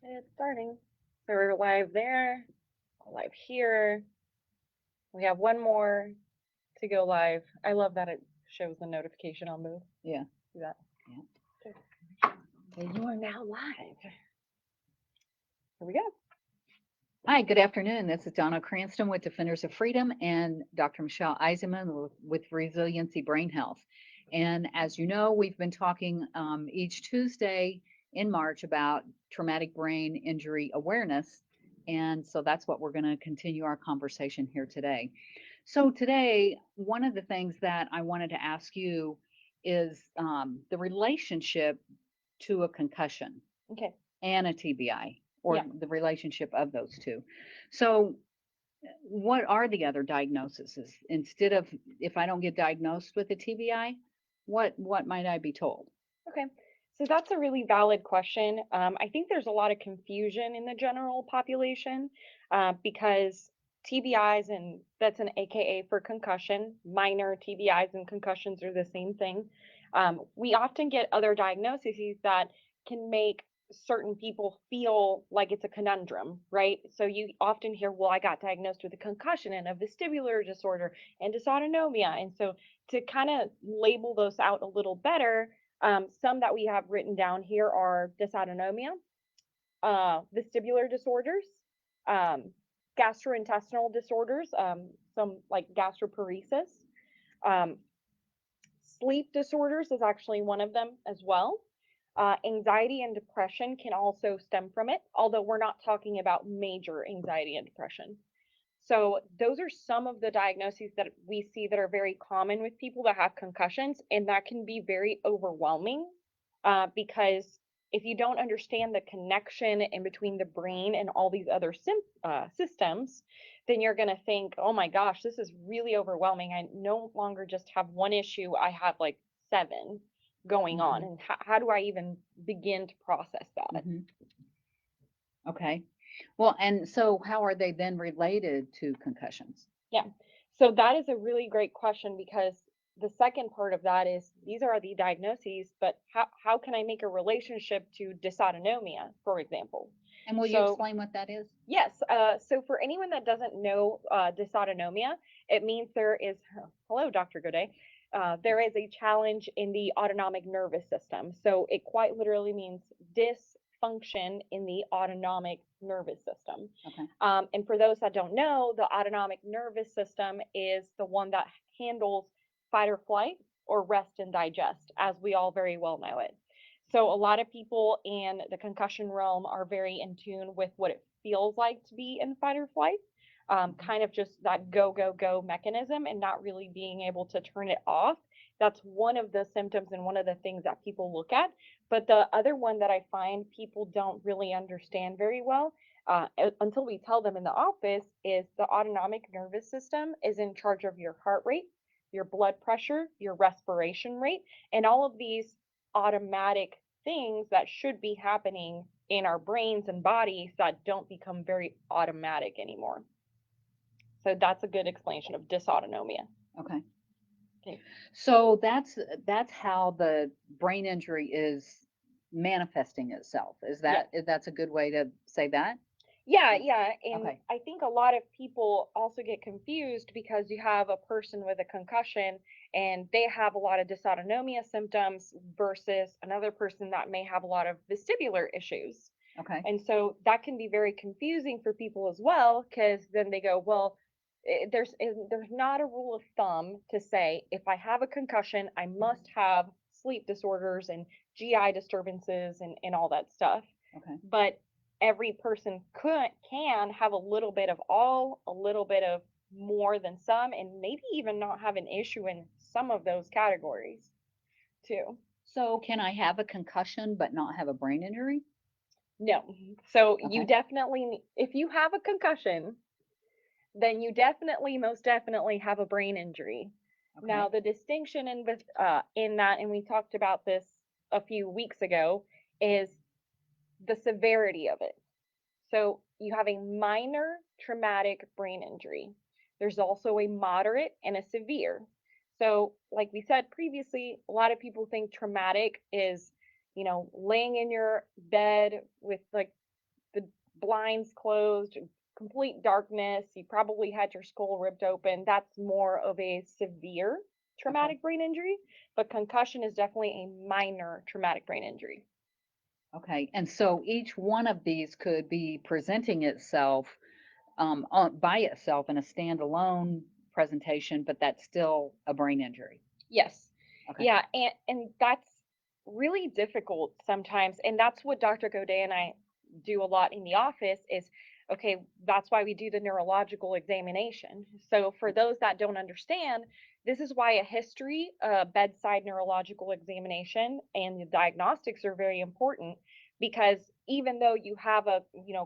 It's starting. So we're live there, live here. We have one more to go live. I love that it shows the notification on both. Yeah. See that? Yeah. And you are now live. Here we go. Hi, good afternoon. This is Donna Cranston with Defenders of Freedom and Dr. Michelle Eisenmann with Resiliency Brain Health. And as you know, we've been talking each Tuesday in March about traumatic brain injury awareness. And so that's what we're going to continue our conversation here today. So, today, one of the things that I wanted to ask you is the relationship to a concussion Okay. and a TBI, Yeah. or the relationship of those two. So, what are the other diagnoses? Instead of, if I don't get diagnosed with a TBI, what might I be told? Okay. So that's a really valid question. I think there's a lot of confusion in the general population because TBIs, and that's an AKA for concussion, minor TBIs and concussions are the same thing. We often get other diagnoses that can make certain people feel like it's a conundrum, right? So you often hear, well, I got diagnosed with a concussion and a vestibular disorder and dysautonomia. And so to kind of label those out a little better, some that we have written down here are dysautonomia, vestibular disorders, um, gastrointestinal disorders, some like gastroparesis. Um, Sleep disorders is actually one of them as well. Anxiety and depression can also stem from it, although we're not talking about major anxiety and depression. So those are some of the diagnoses that we see that are very common with people that have concussions, and that can be very overwhelming because if you don't understand the connection in between the brain and all these other systems, then you're going to think, oh my gosh, this is really overwhelming. I no longer just have one issue, I have like seven going on. Hmm. And how do I even begin to process that? Hmm. Okay. Well, and so how are they then related to concussions? Yeah. So that is a really great question because the second part of that is these are the diagnoses, but how can I make a relationship to dysautonomia, for example? And will you So, explain what that is? yes, so for anyone that doesn't know dysautonomia, it means there is, hello, Dr. Gaudet, there is a challenge in the autonomic nervous system. So it quite literally means dysfunction in the autonomic nervous system. Okay. And for those that don't know, the autonomic nervous system is the one that handles fight or flight or rest and digest, as we all very well know it. So a lot of people in the concussion realm are very in tune with what it feels like to be in fight or flight, Hmm. kind of just that go, go, go mechanism and not really being able to turn it off. That's one of the symptoms and one of the things that people look at. But the other one that I find people don't really understand very well until we tell them in the office is the autonomic nervous system is in charge of your heart rate, your blood pressure, your respiration rate, and all of these automatic things that should be happening in our brains and bodies that don't become very automatic anymore. So that's a good explanation of dysautonomia. Okay. Okay. So that's how the brain injury is manifesting itself. Yeah. That's a good way to say that? Yeah, Or- yeah. And Okay. I think a lot of people also get confused because you have a person with a concussion and they have a lot of dysautonomia symptoms versus another person that may have a lot of vestibular issues. Okay. And so that can be very confusing for people as well because then they go, well, there's not a rule of thumb to say if I have a concussion, I must have sleep disorders and GI disturbances and all that stuff. Okay. But every person can have a little bit of all, a little bit of more than some, and maybe even not have an issue in some of those categories too. So can I have a concussion but not have a brain injury? No. So you Okay. definitely, if you have a concussion, then you definitely, most definitely have a brain injury. Now, Okay. the distinction in that, and we talked about this a few weeks ago, is the severity of it. So you have a minor traumatic brain injury. There's also a moderate and a severe. So, like we said previously, a lot of people think traumatic is, laying in your bed with like the blinds closed, complete darkness, you probably had your skull ripped open. That's more of a severe Okay. traumatic brain injury, but concussion is definitely a minor traumatic brain injury. Okay. And so each one of these could be presenting itself by itself in a standalone presentation, but that's still a brain injury. Yes. Okay. Yeah, and that's really difficult sometimes, and that's what Dr. Gaudet and I do a lot in the office is okay, that's why we do the neurological examination. So for those that don't understand, this is why a history, a bedside neurological examination and the diagnostics are very important because even though you have a,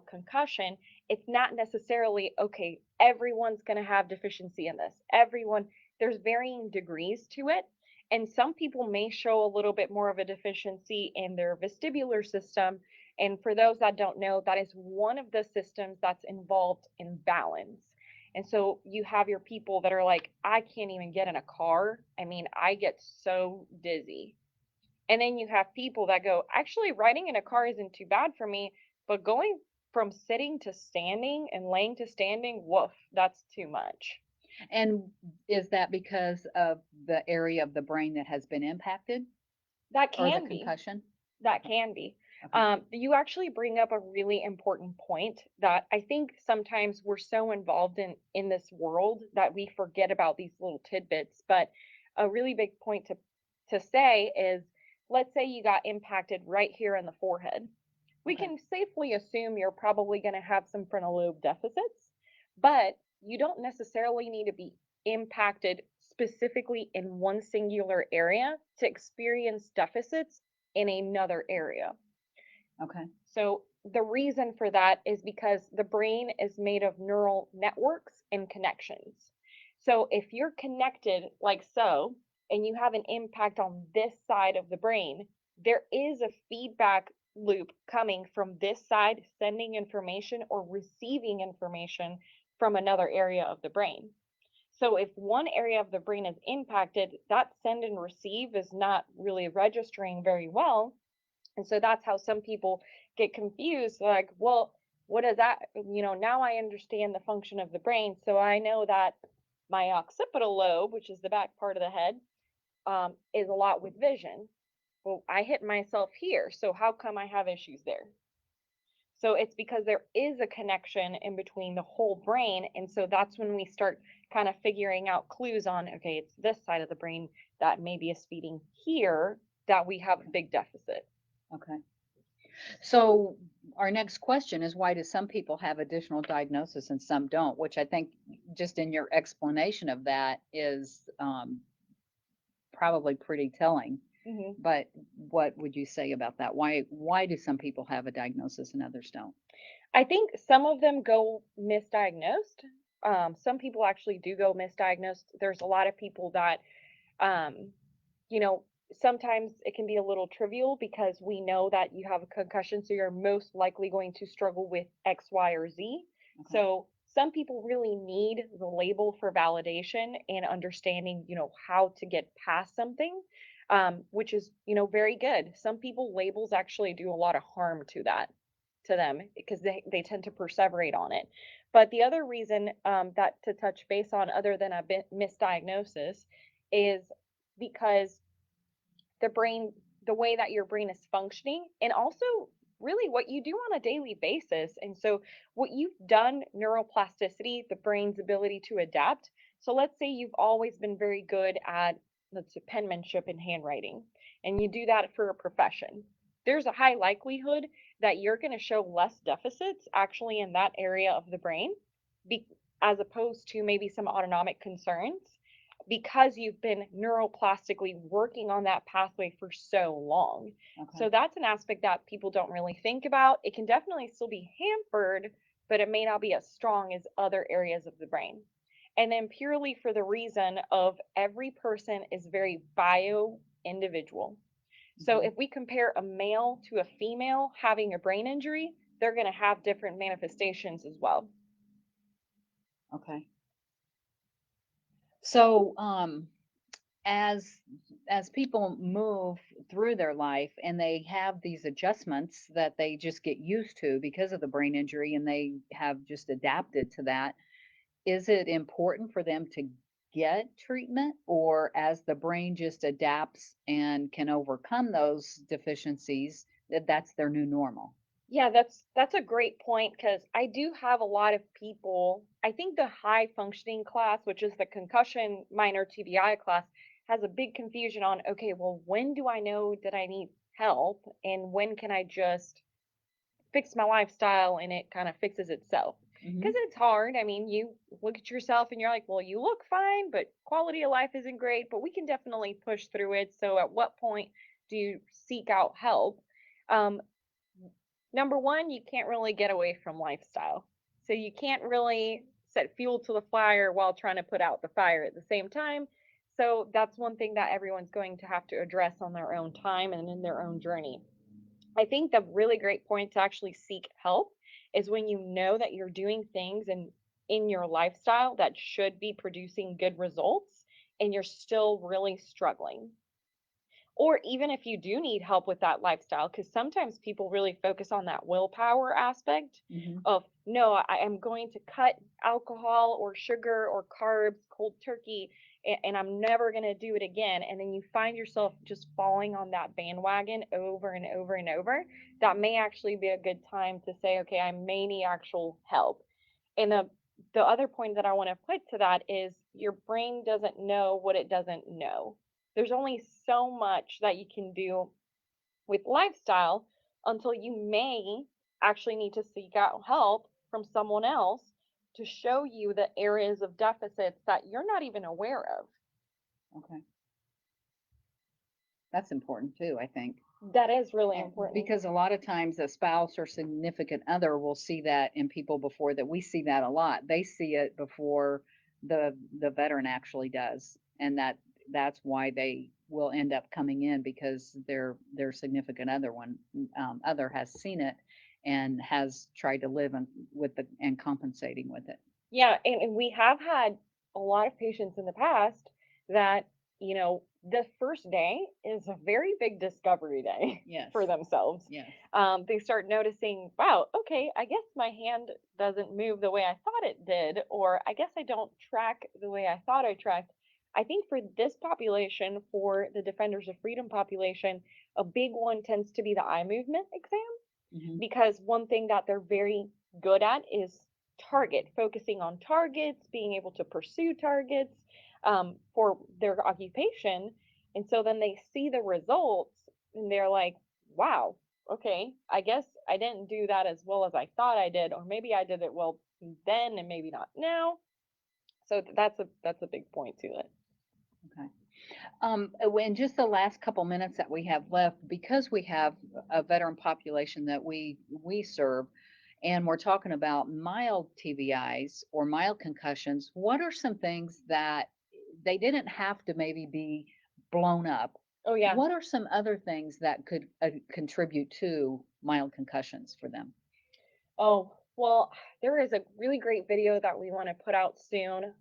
concussion, it's not necessarily okay, everyone's going to have deficiency in this. Everyone there's varying degrees to it. And some people may show a little bit more of a deficiency in their vestibular system. And for those that don't know, that is one of the systems that's involved in balance. And so you have your people that are like, I can't even get in a car. I mean, I get so dizzy. And then you have people that go, actually, riding in a car isn't too bad for me, but going from sitting to standing and laying to standing, woof, that's too much. And is that because of the area of the brain that has been impacted That or the can be. concussion? That Okay. can be. Okay. You actually bring up a really important point that I think sometimes we're so involved in this world that we forget about these little tidbits. But a really big point to say is, let's say you got impacted right here in the forehead. We Okay. can safely assume you're probably going to have some frontal lobe deficits, but you don't necessarily need to be impacted specifically in one singular area to experience deficits in another area. Okay. So the reason for that is because the brain is made of neural networks and connections. So if you're connected like so, and you have an impact on this side of the brain, there is a feedback loop coming from this side, sending information or receiving information from another area of the brain. So if one area of the brain is impacted, that send and receive is not really registering very well, and so that's how some people get confused. Like, well, what is that? Now I understand the function of the brain. So I know that my occipital lobe, which is the back part of the head, is a lot with vision. Well, I hit myself here. So how come I have issues there? So it's because there is a connection in between the whole brain. And so that's when we start kind of figuring out clues on, okay, it's this side of the brain that maybe is feeding here that we have a Okay. big deficit. Okay. So our next question is why do some people have additional diagnosis and some don't? Which I think just in your explanation of that is probably pretty telling. Mhm. But what would you say about that? Why do some people have a diagnosis and others don't? I think some of them go misdiagnosed. Some people actually do go misdiagnosed. There's a lot of people that, um, you know, sometimes it can be a little trivial because we know that you have a concussion, so you're most likely going to struggle with X, Y, or Z. Okay. So some people really need the label for validation and understanding, how to get past something, which is, very good. Some people labels actually do a lot of harm to them because they tend to perseverate on it. But the other reason that to touch base on, other than a misdiagnosis, is because the brain, the way that your brain is functioning, and also really what you do on a daily basis. And so, what you've done, neuroplasticity, the brain's ability to adapt. So, let's say you've always been very good at, let's say, penmanship and handwriting, and you do that for a profession. There's a high likelihood that you're going to show less deficits actually in that area of the brain, be, as opposed to maybe some autonomic concerns because you've been neuroplastically working on that pathway for so long. Okay. So that's an aspect that people don't really think about. It can definitely still be hampered, but it may not be as strong as other areas of the brain. And then purely for the reason of every person is very bio individual. So Hmm. if we compare a male to a female having a brain injury, they're going to have different manifestations as well. Okay. So as as people move through their life and they have these adjustments that they just get used to because of the brain injury and they have just adapted to that, is it important for them to get treatment, or as the brain just adapts and can overcome those deficiencies, that's their new normal? Yeah, that's a great point because I do have a lot of people. I think the high functioning class, which is the concussion minor TBI class, has a big confusion on, okay, well, when do I know that I need help and when can I just fix my lifestyle and it kind of fixes itself? Hmm. Because it's hard. I mean, you look at yourself and you're like, well, you look fine, but quality of life isn't great, but we can definitely push through it. So at what point do you seek out help? Um, Number one, you can't really get away from lifestyle. So you can't really set fuel to the fire while trying to put out the fire at the same time. So that's one thing that everyone's going to have to address on their own time and in their own journey. I think the really great point to actually seek help is when you know that you're doing things in your lifestyle that should be producing good results and you're still really struggling. Or even if you do need help with that lifestyle, because sometimes people really focus on that willpower aspect Hmm. of, no, I am going to cut alcohol or sugar or carbs cold turkey, and I'm never going to do it again. And then you find yourself just falling on that bandwagon over and over and over. That may actually be a good time to say, okay, I may need actual help. And the other point that I want to put to that is your brain doesn't know what it doesn't know. There's only so much that you can do with lifestyle until you may actually need to seek out help from someone else to show you the areas of deficits that you're not even aware of. Okay, that's important too, I think. That is really And important. because a lot of times a spouse or significant other will see that in people before that. We see that a lot. They see it before the veteran actually does, and that's why they will end up coming in, because their significant other has seen it and has tried to live with the and compensating with it. Yeah, and we have had a lot of patients in the past that, the first day is a very big discovery day Yes, for themselves. yes. They start noticing, wow, okay, I guess my hand doesn't move the way I thought it did, or I guess I don't track the way I thought I tracked. I think for this population, for the Defenders of Freedom population, a big one tends to be the eye movement exam Hmm. because one thing that they're very good at is focusing on targets, being able to pursue targets for their occupation. And so then they see the results and they're like, wow, okay, I guess I didn't do that as well as I thought I did, or maybe I did it well then and maybe not now. So that's a big point to it. Okay. In just the last couple minutes that we have left, because we have a veteran population that we serve, and we're talking about mild TBIs or mild concussions, what are some things that they didn't have to maybe be blown up? Oh yeah. What are some other things that could contribute to mild concussions for them? Oh, well, there is a really great video that we want to put out soon.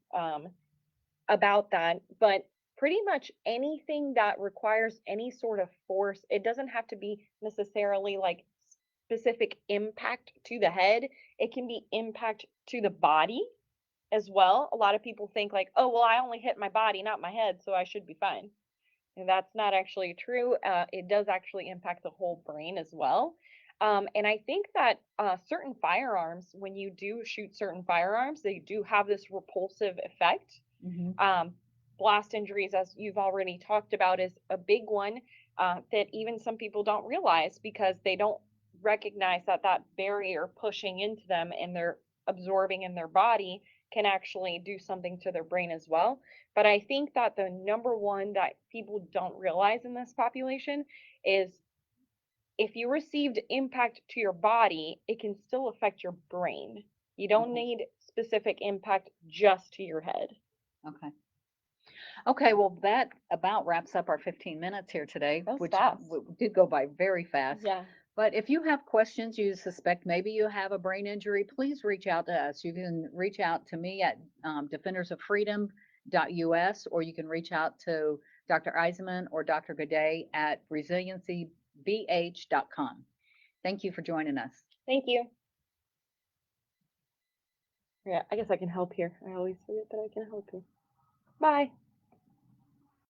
About that, but pretty much anything that requires any sort of force, it doesn't have to be necessarily like specific impact to the head. It can be impact to the body as well. A lot of people think like, oh, well, I only hit my body, not my head, so I should be fine. And that's not actually true. It does actually impact the whole brain as well. And I think that certain firearms, when you do shoot certain firearms, they do have this repulsive effect. Hmm. um, Blast injuries, as you've already talked about, is a big one that even some people don't realize because they don't recognize that that barrier pushing into them and they're absorbing in their body can actually do something to their brain as well. But I think that the number one that people don't realize in this population is if you received impact to your body, it can still affect your brain. You don't Okay. need specific impact just to your head. Okay. Okay, well, that about wraps up our 15 minutes here today, That was which fast. did go by very fast. Yeah. But if you have questions, you suspect maybe you have a brain injury, please reach out to us. You can reach out to me at defendersoffreedom.us, or you can reach out to Dr. Eisenmann or Dr. Gaudet at resiliencybh.com. Thank you for joining us. Thank you. Yeah, I guess I can help here. I always forget that I can help you. Bye.